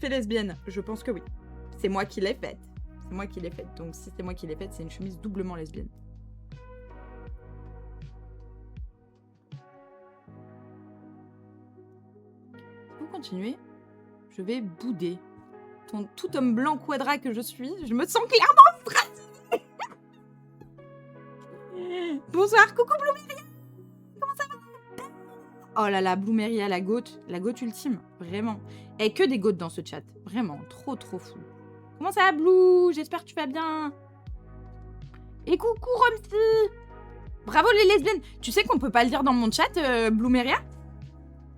fait lesbienne. Je pense que oui. C'est moi qui l'ai faite. C'est moi qui l'ai faite. Donc si c'est moi qui l'ai faite, c'est une chemise doublement lesbienne. Vous continuez. Je vais bouder. Ton tout homme blanc quadra que je suis, je me sens clairement stressée. Bonsoir, coucou Bloomeria. Comment ça va? Oh là là, Bloomeria, la goat ultime, vraiment. Et que des goats dans ce chat, vraiment, trop fou. Comment ça va, Blue? J'espère que tu vas bien. Et coucou Romsy. Bravo les lesbiennes. Tu sais qu'on peut pas le dire dans mon chat, Bloomeria?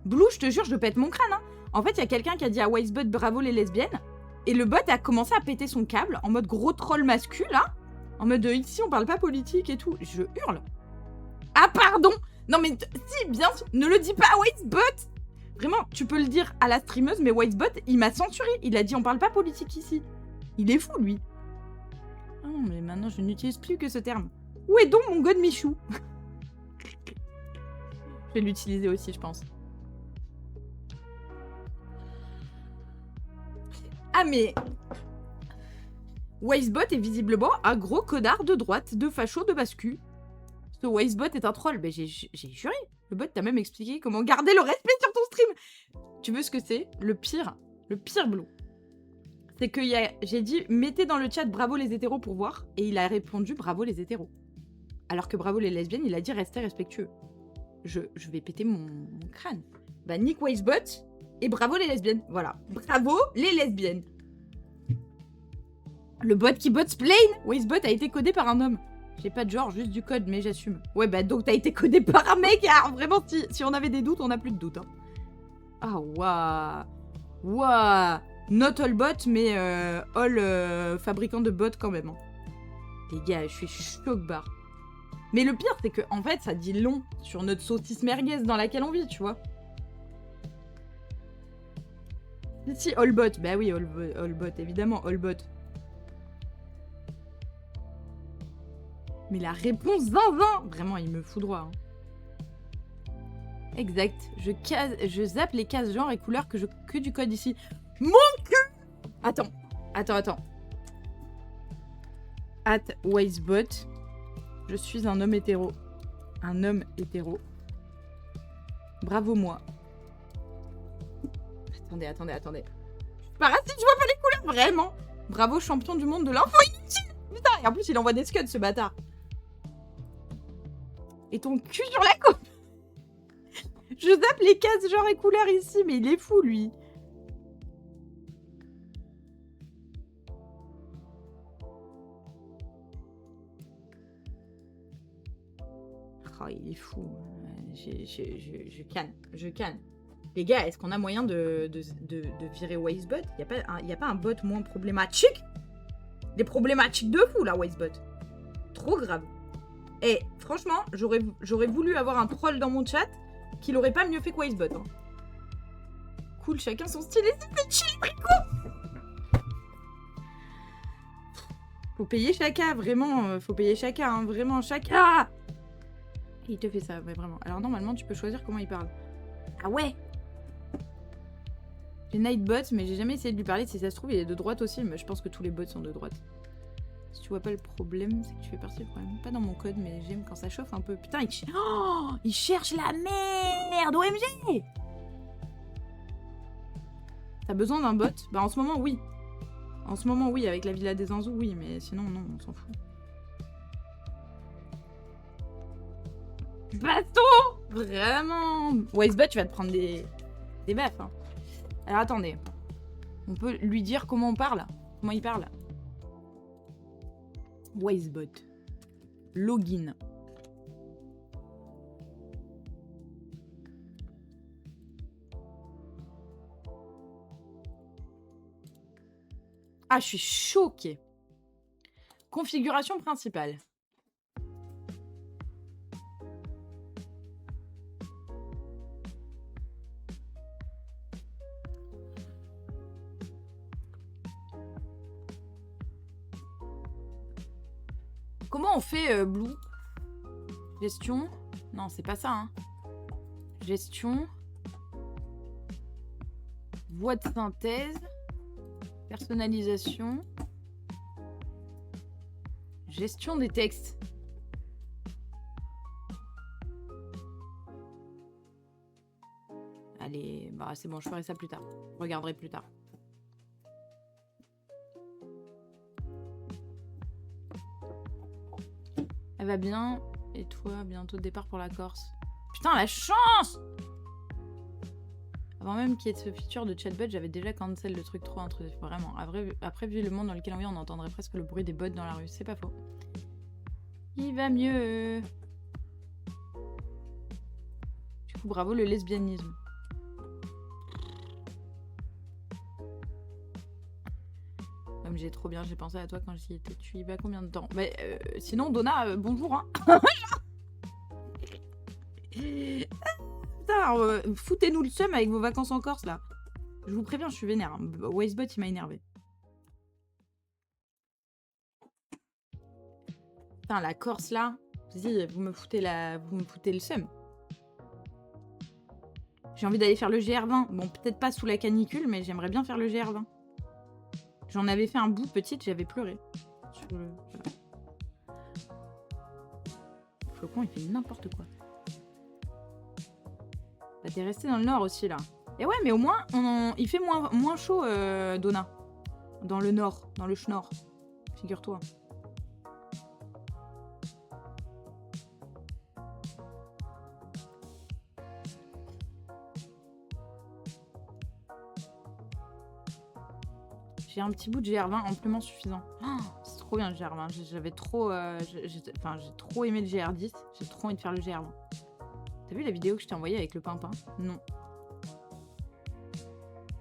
Blue, je te jure, je pète mon crâne. Hein. En fait, il y a quelqu'un qui a dit à Wisebot bravo les lesbiennes. Et le bot a commencé à péter son câble en mode gros troll masculin, là. En mode ici, on parle pas politique et tout. Je hurle. Ah, pardon. Non, mais si, bien sûr, ne le dis pas à Wisebot. Vraiment, tu peux le dire à la streameuse, mais Wisebot, il m'a censuré. Il a dit on parle pas politique ici. Il est fou, lui. Oh, mais maintenant, je n'utilise plus que ce terme. Où est donc mon god Michou? Je vais l'utiliser aussi, je pense. Ah mais... Wisebot est visiblement un gros connard de droite, de facho, de bascu. Ce Wisebot est un troll. Mais j'ai juré. Le bot t'a même expliqué comment garder le respect sur ton stream. Tu veux ce que c'est? Le pire Blue. C'est que j'ai dit, mettez dans le chat bravo les hétéros pour voir. Et il a répondu bravo les hétéros. Alors que bravo les lesbiennes, il a dit restez respectueux. Je vais péter mon crâne. Bah nick Wisebot. Et bravo les lesbiennes, voilà. Bravo les lesbiennes. Le bot qui botsplain, Wisebot a été codé par un homme. J'ai pas de genre, juste du code, mais j'assume. Ouais, bah donc t'as été codé par un mec, alors vraiment, si on avait des doutes, on n'a plus de doutes. Hein. Ah, waouh. Waouh. Not all bot, mais all fabricant de bots quand même. Hein. Les gars, je suis choc-barre. Mais le pire, c'est que en fait, ça dit long sur notre saucisse merguez dans laquelle on vit, tu vois. Si, all bot. Bah oui, all bot, évidemment, all bot. Mais la réponse zinzin, vraiment, il me fout droit. Hein. Exact. Je zappe les cases genre et couleurs que du code ici. Mon cul. Attends. At Wisebot. Je suis un homme hétéro. Un homme hétéro. Bravo moi. Attendez. Je suis pas raciste, je vois pas les couleurs, vraiment. Bravo champion du monde de l'info inutile. Putain, et en plus il envoie des scuds ce bâtard. Et ton cul sur la coupe. Je zappe les cases genre et couleurs ici, mais il est fou lui. Oh, il est fou. Je canne. Les gars, est-ce qu'on a moyen de virer Wisebot? Y a pas un bot moins problématique? Des problématiques de fou, là, Wisebot. Trop grave. Et franchement, j'aurais voulu avoir un troll dans mon chat qui l'aurait pas mieux fait que Wisebot. Hein. Cool, chacun son style et c'est chill, brico. Faut payer chacun, vraiment. Faut payer chacun, hein, vraiment, chacun. Il te fait ça, ouais, vraiment. Alors normalement, tu peux choisir comment il parle. Ah ouais. J'ai Nightbot, mais j'ai jamais essayé de lui parler. Si ça se trouve, il est de droite aussi, mais je pense que tous les bots sont de droite. Si tu vois pas le problème, c'est que tu fais partie du problème. Pas dans mon code, mais j'aime quand ça chauffe un peu. Putain, il cherche la merde, OMG. T'as besoin d'un bot? Bah en ce moment, oui. En ce moment, oui, avec la Villa des Anzous, oui, mais sinon, non, on s'en fout. Bateau! Vraiment! Wisebot, tu vas te prendre des baffes. Hein. Alors attendez. On peut lui dire comment on parle? Comment il parle? Wisebot. Login. Ah, je suis choquée. Configuration principale. Comment on fait Blue? Gestion? Non, c'est pas ça. Hein. Gestion. Voix de synthèse. Personnalisation. Gestion des textes. Allez, bah c'est bon, je ferai ça plus tard. Je regarderai plus tard. Elle va bien. Et toi, bientôt départ pour la Corse. Putain, la chance! Avant même qu'il y ait ce feature de chatbot, j'avais déjà cancel le truc trop intrusif. Vraiment. Après, vu le monde dans lequel on vit, on entendrait presque le bruit des bots dans la rue. C'est pas faux. Il va mieux. Du coup, bravo le lesbianisme. Comme j'ai trop bien, j'ai pensé à toi quand j'y étais. Tu y vas combien de temps? Bah, sinon, Donna, bonjour. Hein. Putain, foutez-nous le seum avec vos vacances en Corse, là. Je vous préviens, je suis vénère. Hein. Wastebot, il m'a énervé. Putain, la Corse, là. Vas-y, vous me foutez le seum. J'ai envie d'aller faire le GR20. Bon, peut-être pas sous la canicule, mais j'aimerais bien faire le GR20. J'en avais fait un bout petite, j'avais pleuré. Flocon, il fait n'importe quoi. Bah, t'es resté dans le nord aussi, là. Et ouais, mais au moins, il fait moins chaud, Donna. Dans le nord, dans le schnorr. Figure-toi. J'ai un petit bout de GR20 amplement suffisant. Oh, c'est trop bien le GR20. J'avais trop... j'ai trop aimé le GR10. J'ai trop envie de faire le GR20. T'as vu la vidéo que je t'ai envoyée avec le pimpin? Non.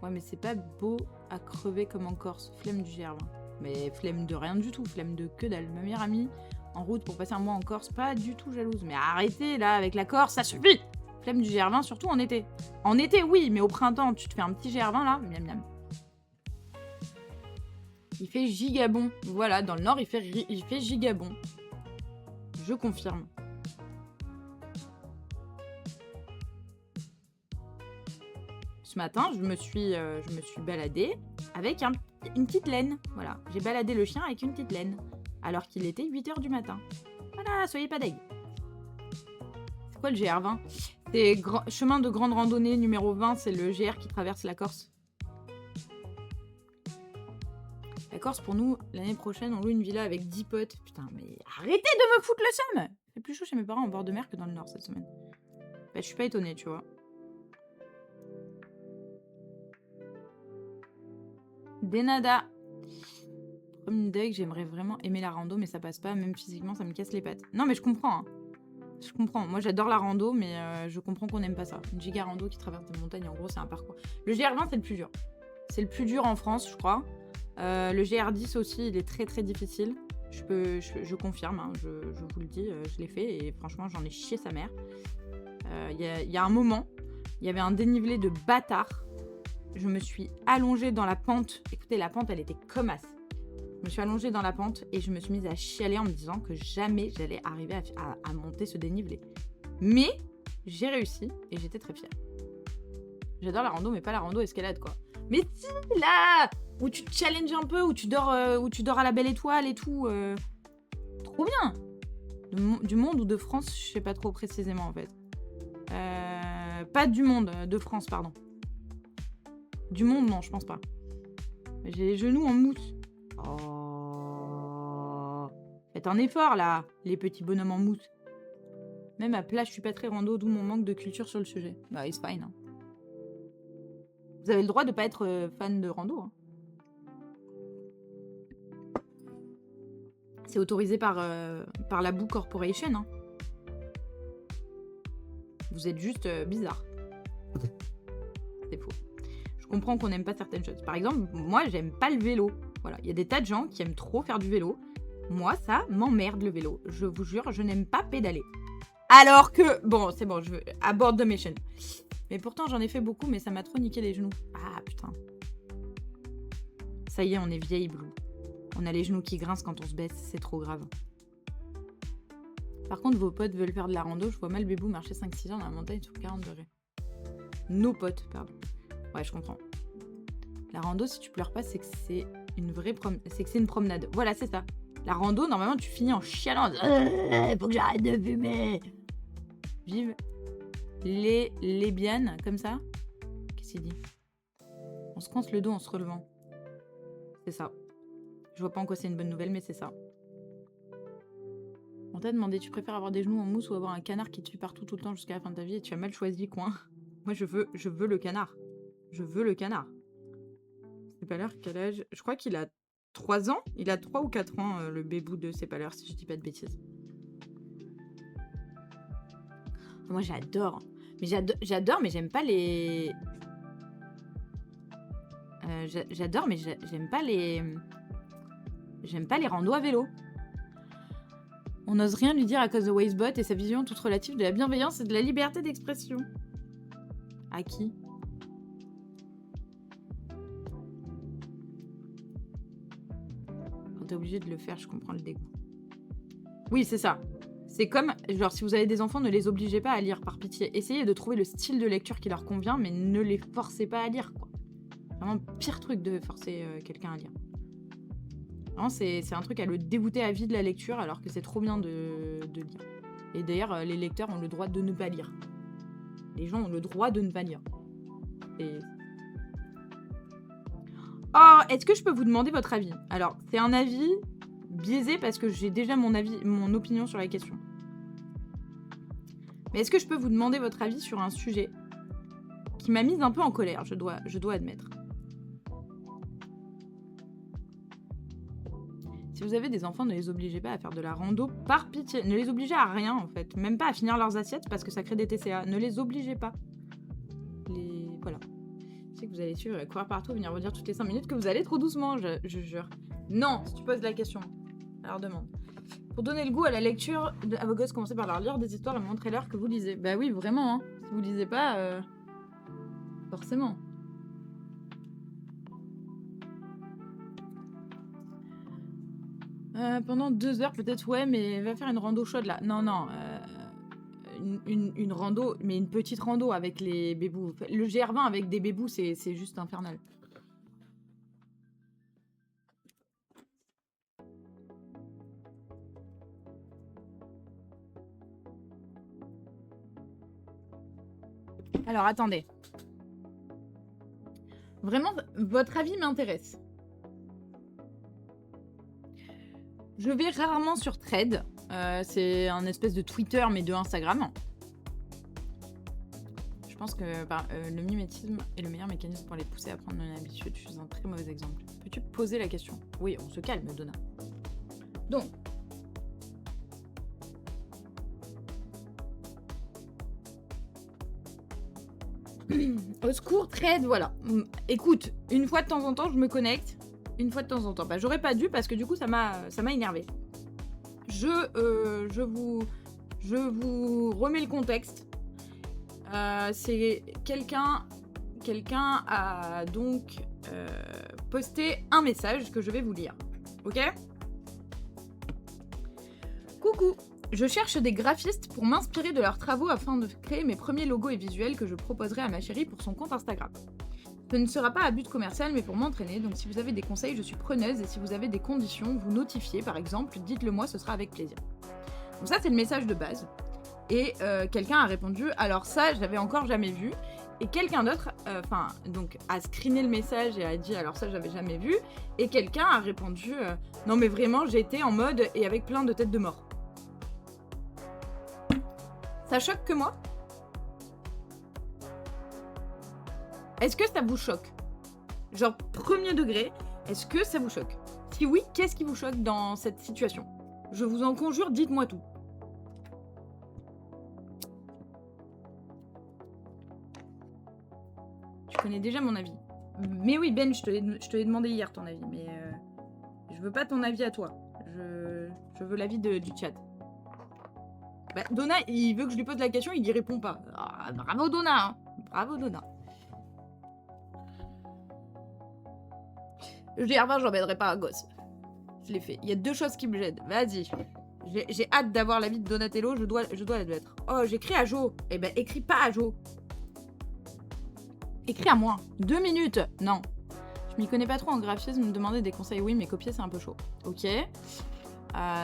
Ouais, mais c'est pas beau à crever comme en Corse. Flemme du GR20. Mais flemme de rien du tout. Flemme de que dalle. Ma meilleure amie, en route pour passer un mois en Corse, pas du tout jalouse. Mais arrêtez, là, avec la Corse, ça suffit! Flemme du GR20, surtout en été. En été, oui, mais au printemps, tu te fais un petit GR20, là, miam miam. Il fait giga bon. Voilà, dans le nord, il fait giga bon. Je confirme. Ce matin, je me suis baladée avec une petite laine. Voilà, j'ai baladé le chien avec une petite laine. Alors qu'il était 8 h du matin. Voilà, soyez pas deg. C'est quoi le GR20? C'est chemin de grande randonnée numéro 20, c'est le GR qui traverse la Corse. La Corse, pour nous, l'année prochaine, on loue une villa avec 10 potes. Putain, mais arrêtez de me foutre le seum! Il fait plus chaud chez mes parents en bord de mer que dans le nord cette semaine. Bah, je suis pas étonnée, tu vois. Denada. Comme Doug, j'aimerais vraiment aimer la rando, mais ça passe pas. Même physiquement, ça me casse les pattes. Non, mais je comprends. Hein. Je comprends. Moi, j'adore la rando, mais je comprends qu'on n'aime pas ça. Une giga rando qui traverse des montagnes, en gros, c'est un parcours. Le GR20, c'est le plus dur. C'est le plus dur en France, je crois. Le GR10 aussi, il est très très difficile. Je confirme, hein, je vous le dis, je l'ai fait et franchement, j'en ai chié sa mère. Il y a un moment, il y avait un dénivelé de bâtard. Je me suis allongée dans la pente. Écoutez, la pente, elle était comme as. Je me suis allongée dans la pente et je me suis mise à chialer en me disant que jamais j'allais arriver à monter ce dénivelé. Mais j'ai réussi et j'étais très fière. J'adore la rando, mais pas la rando escalade, quoi. Mais si, là, où tu te challenges un peu, où tu dors à la belle étoile et tout. Trop bien. Du monde ou de France, je sais pas trop précisément, en fait. Pas du monde, de France, pardon. Du monde, non, je pense pas. J'ai les genoux en mousse. Oh. Faites un effort, là, les petits bonhommes en mousse. Même à plat, je suis pas très rando, d'où mon manque de culture sur le sujet. Bah, it's fine. Hein. Vous avez le droit de pas être fan de rando. Hein. C'est autorisé par la Boo Corporation. Hein. Vous êtes juste bizarre. C'est faux. Je comprends qu'on n'aime pas certaines choses. Par exemple, moi, j'aime pas le vélo. Voilà, il y a des tas de gens qui aiment trop faire du vélo. Moi, ça m'emmerde le vélo. Je vous jure, je n'aime pas pédaler. Alors que... Bon, c'est bon, je veux... Abort the mission. Mais pourtant, j'en ai fait beaucoup, mais ça m'a trop niqué les genoux. Ah, putain. Ça y est, on est vieille, Blue. On a les genoux qui grincent quand on se baisse, c'est trop grave. Par contre, vos potes veulent faire de la rando, je vois mal Bébou marcher 5-6 heures dans la montagne sur 40 degrés. Nos potes, pardon. Ouais, je comprends. La rando, si tu pleures pas, c'est que c'est une vraie c'est que c'est une promenade. Voilà, c'est ça. La rando, normalement, tu finis en chialant. Faut que j'arrête de fumer. Vive les lesbiennes, comme ça. Qu'est-ce qu'il dit? On se coince le dos en se relevant. C'est ça. Je vois pas en quoi c'est une bonne nouvelle, mais c'est ça. On t'a demandé, tu préfères avoir des genoux en mousse ou avoir un canard qui te suit partout tout le temps jusqu'à la fin de ta vie et tu as mal choisi, coin. Moi, je veux le canard. Je veux le canard. C'est pas l'heure, quel âge? Je crois qu'il a 3 ans. Il a 3 ou 4 ans, le bébou de C'est pas l'heure, si je dis pas de bêtises. Moi, j'adore. Mais j'adore, mais j'aime pas les... j'adore, mais j'aime pas les... J'aime pas les randos à vélo. On n'ose rien lui dire à cause de Wazebot et sa vision toute relative de la bienveillance et de la liberté d'expression. À qui? Quand t'es obligé de le faire, je comprends le dégoût. Oui, c'est ça. C'est comme, genre, si vous avez des enfants, ne les obligez pas à lire, par pitié. Essayez de trouver le style de lecture qui leur convient, mais ne les forcez pas à lire, quoi. Vraiment, pire truc de forcer quelqu'un à lire. Vraiment, c'est un truc à le dégoûter à vie de la lecture, alors que c'est trop bien de lire. Et d'ailleurs, les lecteurs ont le droit de ne pas lire. Les gens ont le droit de ne pas lire. Et... Oh, est-ce que je peux vous demander votre avis? Alors, c'est un avis biaisé parce que j'ai déjà mon opinion sur la question. Mais est-ce que je peux vous demander votre avis sur un sujet qui m'a mise un peu en colère, je dois admettre. Si vous avez des enfants, ne les obligez pas à faire de la rando par pitié. Ne les obligez à rien, en fait. Même pas à finir leurs assiettes parce que ça crée des TCA. Ne les obligez pas. Voilà. Je sais que vous allez suivre, courir partout, venir vous dire toutes les 5 minutes que vous allez trop doucement, je jure. Non, si tu poses la question. Alors demande. Pour donner le goût à la lecture, à vos gosses, commencez par leur lire des histoires et montrez-leur que vous lisez. Bah oui, vraiment, hein. Si vous lisez pas, forcément. Pendant 2 heures peut-être, ouais, mais va faire une rando chaude là. Non, une rando, mais une petite rando avec les bébous. Le GR20 avec des bébous, c'est juste infernal. Alors, attendez. Vraiment, votre avis m'intéresse. Je vais rarement sur Thread. C'est un espèce de Twitter, mais de Instagram. Je pense que le mimétisme est le meilleur mécanisme pour les pousser à prendre une habitude. Je suis un très mauvais exemple. Peux-tu poser la question? Oui, on se calme, Donna. Donc. Au secours, Thread, voilà. Écoute, une fois de temps en temps, je me connecte. Une fois de temps en temps. Bah, j'aurais pas dû parce que du coup, ça m'a énervé. Je vous remets le contexte. C'est quelqu'un a donc posté un message que je vais vous lire. Ok? Coucou. Je cherche des graphistes pour m'inspirer de leurs travaux afin de créer mes premiers logos et visuels que je proposerai à ma chérie pour son compte Instagram. Ce ne sera pas à but commercial mais pour m'entraîner, donc si vous avez des conseils, je suis preneuse et si vous avez des conditions, vous notifiez par exemple, dites-le moi, ce sera avec plaisir. Donc ça c'est le message de base. Et quelqu'un a répondu, alors ça j'avais encore jamais vu. Et quelqu'un d'autre, donc a screené le message et a dit, alors ça j'avais jamais vu. Et quelqu'un a répondu, non mais vraiment j'étais en mode et avec plein de têtes de mort. Ça choque que moi ? Est-ce que ça vous choque ? Genre, premier degré, est-ce que ça vous choque ? Si oui, qu'est-ce qui vous choque dans cette situation ? Je vous en conjure, dites-moi tout. Tu connais déjà mon avis. Mais oui, Ben, je te l'ai demandé hier ton avis, mais je veux pas ton avis à toi. Je veux l'avis du chat. Bah, Donna, il veut que je lui pose la question, il y répond pas. Ah, bravo Donna, hein. Bravo Donna. GR20, j'emmènerai pas un gosse. Je l'ai fait. Il y a 2 choses qui me gênent. Vas-y. J'ai hâte d'avoir l'avis de Donatello, je dois l'admettre. Oh, j'écris à Jo. Eh ben, écris pas à Jo. Écris à moi. 2 minutes. Non. m'y connais pas trop en graphisme, me demander des conseils, oui, mais copier, c'est un peu chaud. Ok.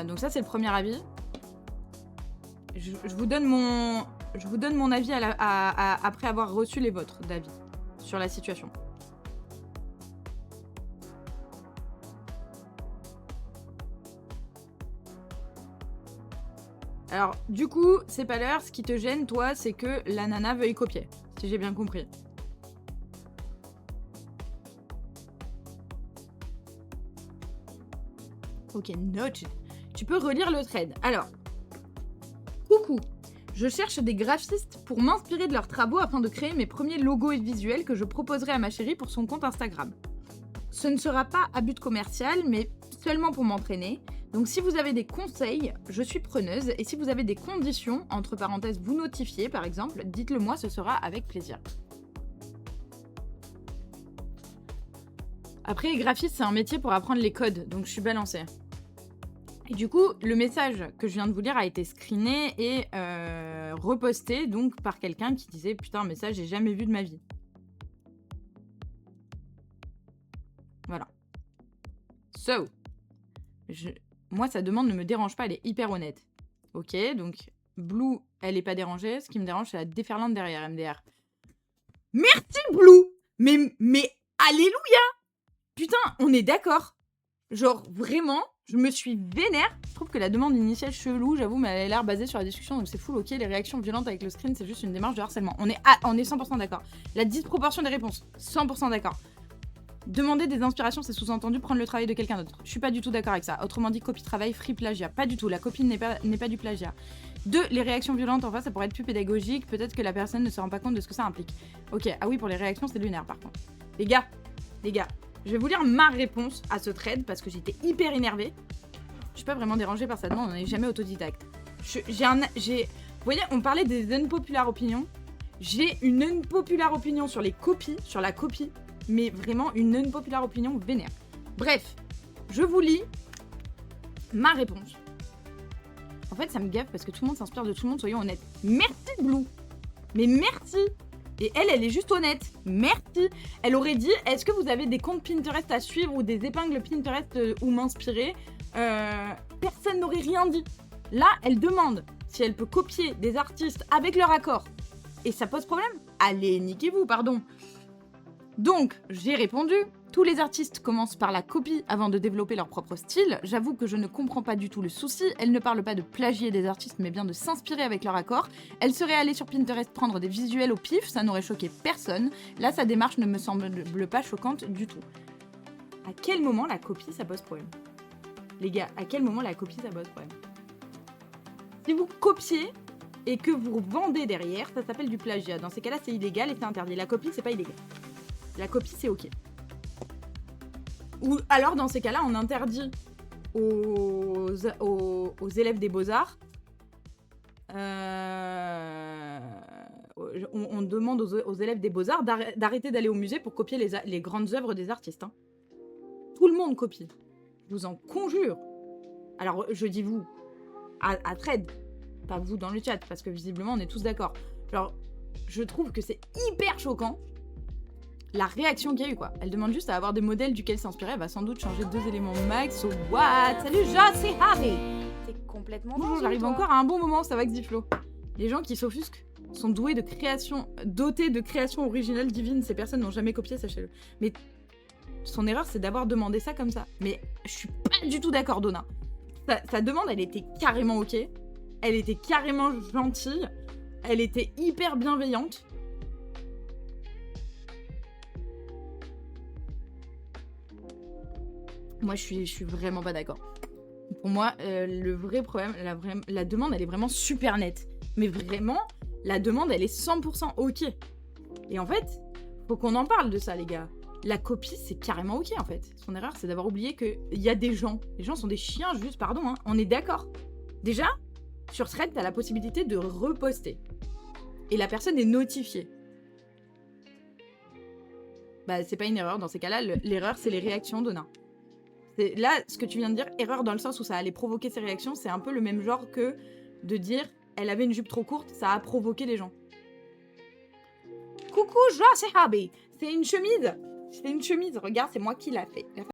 Donc ça, c'est le premier avis. Je vous donne mon avis après avoir reçu les vôtres d'avis sur la situation. Alors, du coup, c'est pas l'heure. Ce qui te gêne, toi, c'est que la nana veuille copier. Si j'ai bien compris. Ok, note. Tu peux relire le thread. Alors, coucou. Je cherche des graphistes pour m'inspirer de leurs travaux afin de créer mes premiers logos et visuels que je proposerai à ma chérie pour son compte Instagram. Ce ne sera pas à but commercial, mais seulement pour m'entraîner. Donc si vous avez des conseils, je suis preneuse. Et si vous avez des conditions, entre parenthèses, vous notifiez par exemple, dites-le moi, ce sera avec plaisir. Après, graphiste, c'est un métier pour apprendre les codes, donc je suis balancée. Et du coup, le message que je viens de vous lire a été screené et reposté donc par quelqu'un qui disait « Putain, un message, j'ai jamais vu de ma vie. » Voilà. So, moi, sa demande ne me dérange pas, elle est hyper honnête. Ok, donc Blue, elle est pas dérangée. Ce qui me dérange, c'est la déferlante derrière MDR. Merci Blue. Mais alléluia. Putain, on est d'accord. Genre, vraiment, je me suis vénère. Je trouve que la demande initiale chelou, j'avoue, mais elle a l'air basée sur la discussion, donc c'est full ok. Les réactions violentes avec le screen, c'est juste une démarche de harcèlement. On est 100% d'accord. La disproportion des réponses, 100% d'accord. Demander des inspirations, c'est sous-entendu prendre le travail de quelqu'un d'autre. Je suis pas du tout d'accord avec ça. Autrement dit, copie-travail, free plagiat. Pas du tout, la copie n'est pas du plagiat. 2, les réactions violentes, enfin, ça pourrait être plus pédagogique. Peut-être que la personne ne se rend pas compte de ce que ça implique. Ok, ah oui, pour les réactions, c'est lunaire par contre. Les gars, je vais vous lire ma réponse à ce thread parce que j'étais hyper énervée. Je suis pas vraiment dérangée par ça demande, on n'est jamais autodidacte. Vous voyez, on parlait des unpopular opinions. J'ai une unpopular opinion sur les copies, sur la copie. Mais vraiment une unpopular opinion vénère. Bref, je vous lis ma réponse. En fait, ça me gaffe parce que tout le monde s'inspire de tout le monde, soyons honnêtes. Merci Blue. Mais merci. Et elle est juste honnête. Merci. Elle aurait dit, est-ce que vous avez des comptes Pinterest à suivre ou des épingles Pinterest où m'inspirer Personne n'aurait rien dit. Là, elle demande si elle peut copier des artistes avec leur accord. Et ça pose problème. Allez, niquez-vous, pardon. Donc, j'ai répondu, tous les artistes commencent par la copie avant de développer leur propre style. J'avoue que je ne comprends pas du tout le souci. Elle ne parle pas de plagier des artistes, mais bien de s'inspirer avec leur accord. Elle serait allée sur Pinterest prendre des visuels au pif, ça n'aurait choqué personne. Là, sa démarche ne me semble pas choquante du tout. À quel moment la copie, ça pose problème ? Les gars, à quel moment la copie, ça pose problème ? Si vous copiez et que vous vendez derrière, ça s'appelle du plagiat. Dans ces cas-là, c'est illégal et c'est interdit. La copie, c'est pas illégal. La copie, c'est ok. Ou alors, dans ces cas-là, on interdit aux élèves des beaux-arts, on demande aux élèves des beaux-arts d'arrêter d'aller au musée pour copier les grandes œuvres des artistes. Hein. Tout le monde copie. Je vous en conjure. Alors, je dis vous, à thread, pas vous dans le chat, parce que visiblement, on est tous d'accord. Alors, je trouve que c'est hyper choquant la réaction qu'il y a eu, quoi. Elle demande juste à avoir des modèles duquel s'inspirer. Elle va sans doute changer 2 éléments max. So what? Salut, c'est Harry. C'est complètement Bonjour, j'arrive encore à un bon moment, ça va Xiflo. Les gens qui s'offusquent sont dotés de création originale divine. Ces personnes n'ont jamais copié, sachez-le. Mais son erreur, c'est d'avoir demandé ça comme ça. Mais je suis pas du tout d'accord, Donna. Sa demande, elle était carrément ok. Elle était carrément gentille. Elle était hyper bienveillante. Moi, je suis vraiment pas d'accord. Pour moi, le vrai problème, la demande, elle est vraiment super nette. Mais vraiment, la demande, elle est 100% ok. Et en fait, faut qu'on en parle de ça, les gars. La copie, c'est carrément ok, en fait. Son erreur, c'est d'avoir oublié qu'il y a des gens. Les gens sont des chiens, juste, pardon, hein. On est d'accord. Déjà, sur Thread, t'as la possibilité de reposter. Et la personne est notifiée. Bah, c'est pas une erreur. Dans ces cas-là, l'erreur, c'est les réactions d'Ona. Là, ce que tu viens de dire, erreur dans le sens où ça allait provoquer ces réactions, c'est un peu le même genre que de dire elle avait une jupe trop courte, ça a provoqué les gens. Coucou, c'est Habi. C'est une chemise C'est une chemise, regarde, c'est moi qui l'a fait.